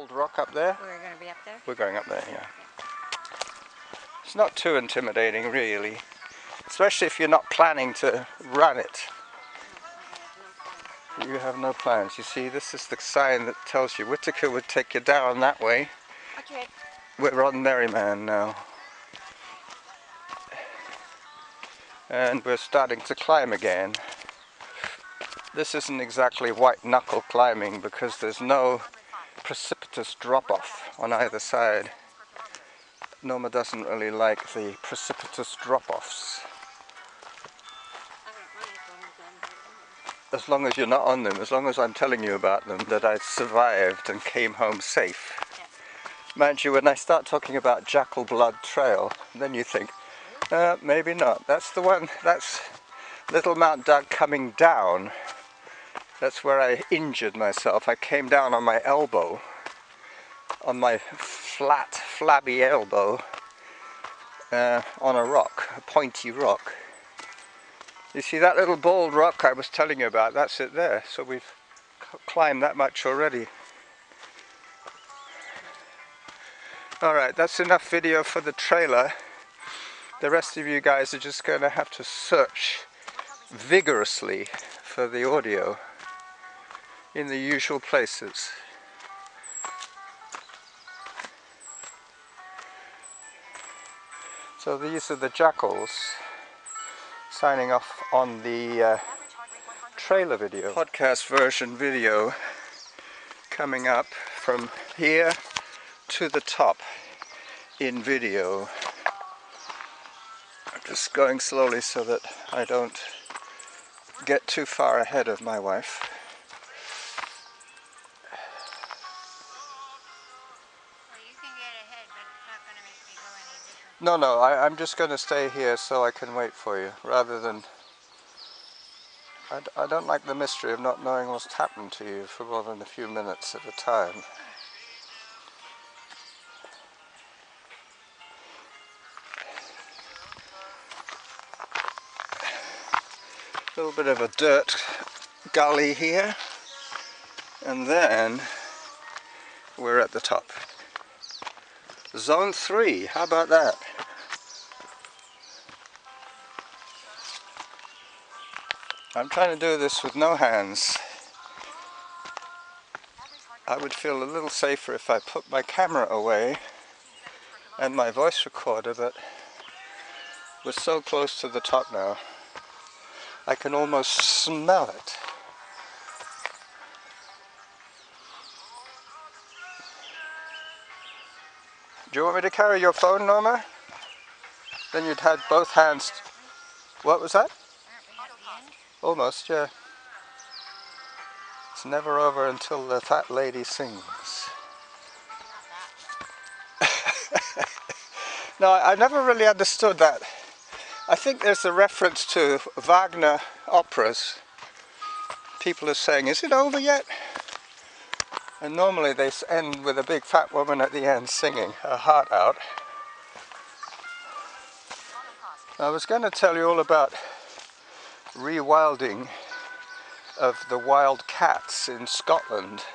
bold rock up there? We're going to be up there? We're going up there, yeah. It's not too intimidating, really. Especially if you're not planning to run it. You have no plans. You see, this is the sign that tells you Whitaker would take you down that way. Okay. We're on Merriman now. And we're starting to climb again. This isn't exactly white knuckle climbing because there's no precipitous drop-off on either side. Norma doesn't really like the precipitous drop-offs. As long as you're not on them, as long as I'm telling you about them, that I survived and came home safe. Yes. Mind you, when I start talking about Jackal Blood Trail, then you think, maybe not. That's the one, that's Little Mount Doug coming down. That's where I injured myself. I came down on my elbow, on my flat, flabby elbow, on a rock, a pointy rock. You see that little bald rock I was telling you about, that's it there. So we've climbed that much already. Alright, that's enough video for the trailer. The rest of you guys are just going to have to search vigorously for the audio in the usual places. So these are the jackals signing off on the trailer video. Podcast version video coming up from here to the top in video. I'm just going slowly so that I don't get too far ahead of my wife. Well, you can get ahead, but it's not going to make me go any different. No, I'm just going to stay here so I can wait for you, rather than... I don't like the mystery of not knowing what's happened to you for more than a few minutes at a time. A little bit of a dirt gully here, and then we're at the top. Zone 3, how about that? I'm trying to do this with no hands. I would feel a little safer if I put my camera away and my voice recorder, but we're so close to the top now. I can almost smell it. Do you want me to carry your phone, Norma? Then you'd have both hands. What was that? Almost, yeah. It's never over until the fat lady sings. No, I never really understood that. I think there's a reference to Wagner operas. People are saying, is it over yet? And normally they end with a big fat woman at the end singing her heart out. I was going to tell you all about rewilding of the wild cats in Scotland.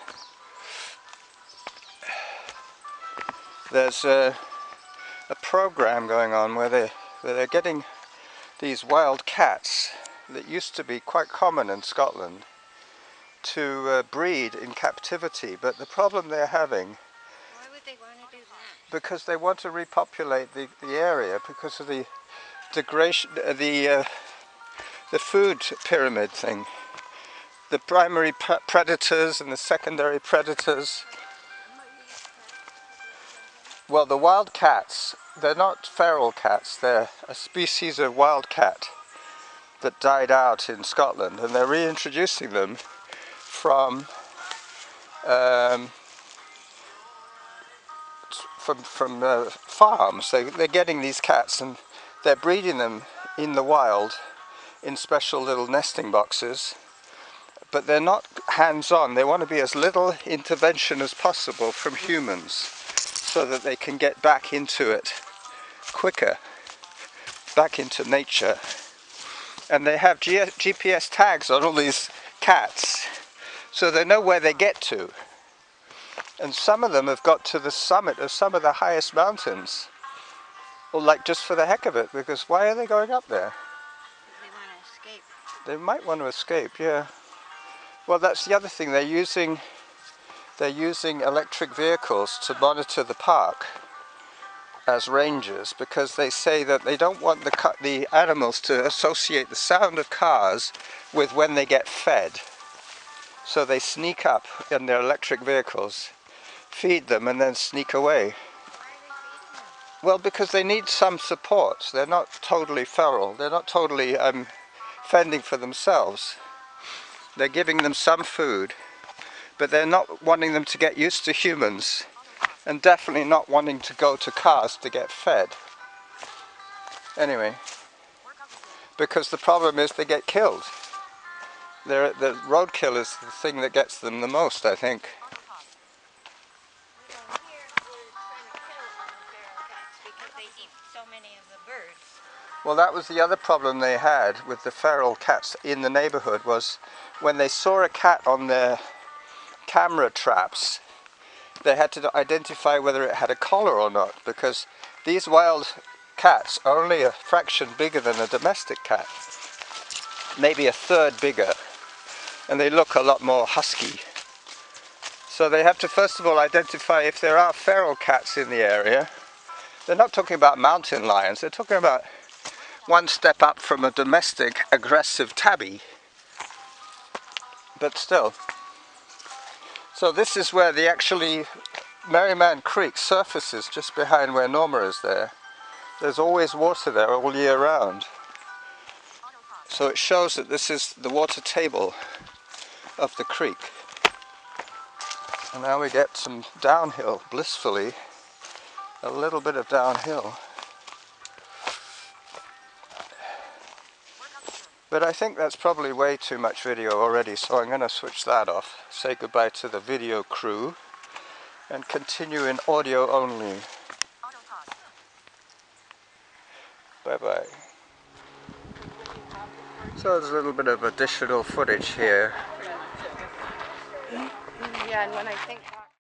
There's a program going on where they're getting these wild cats that used to be quite common in Scotland to breed in captivity, but the problem they're having, Why would they want to do that? because they want to repopulate the area because of the degradation, the food pyramid thing. The primary predators and the secondary predators. Well, the wild cats, they're not feral cats, they're a species of wild cat that died out in Scotland, and they're reintroducing them from farms. They're getting these cats and they're breeding them in the wild in special little nesting boxes, but they're not hands-on. They want to be as little intervention as possible from humans so that they can get back into it quicker, back into nature. And they have GPS tags on all these cats so they know where they get to. And some of them have got to the summit of some of the highest mountains. Or like just for the heck of it, because why are they going up there? They want to escape. They might want to escape, yeah. Well, that's the other thing. They're using electric vehicles to monitor the park as rangers, because they say that they don't want the animals to associate the sound of cars with when they get fed. So they sneak up in their electric vehicles, feed them, and then sneak away. Why are they feeding them? Well, because they need some support. They're not totally feral. They're not totally fending for themselves. They're giving them some food, but they're not wanting them to get used to humans, and definitely not wanting to go to cars to get fed. Anyway, because the problem is they get killed. The roadkill is the thing that gets them the most, I think. Here we're trying to kill all the feral cats because they eat so many of the birds. Well, that was the other problem they had with the feral cats in the neighborhood, was when they saw a cat on their camera traps, they had to identify whether it had a collar or not, because these wild cats are only a fraction bigger than a domestic cat, maybe a third bigger, and they look a lot more husky. So they have to first of all identify if there are feral cats in the area. They're not talking about mountain lions, they're talking about one step up from a domestic aggressive tabby. But still. So this is where the Merriman Creek surfaces, just behind where Norma is there. There's always water there all year round. So it shows that this is the water table of the creek. And now we get some downhill, blissfully, a little bit of downhill. But I think that's probably way too much video already, so I'm going to switch that off, say goodbye to the video crew, and continue in audio only. Bye-bye. So there's a little bit of additional footage here. Yeah, and when I think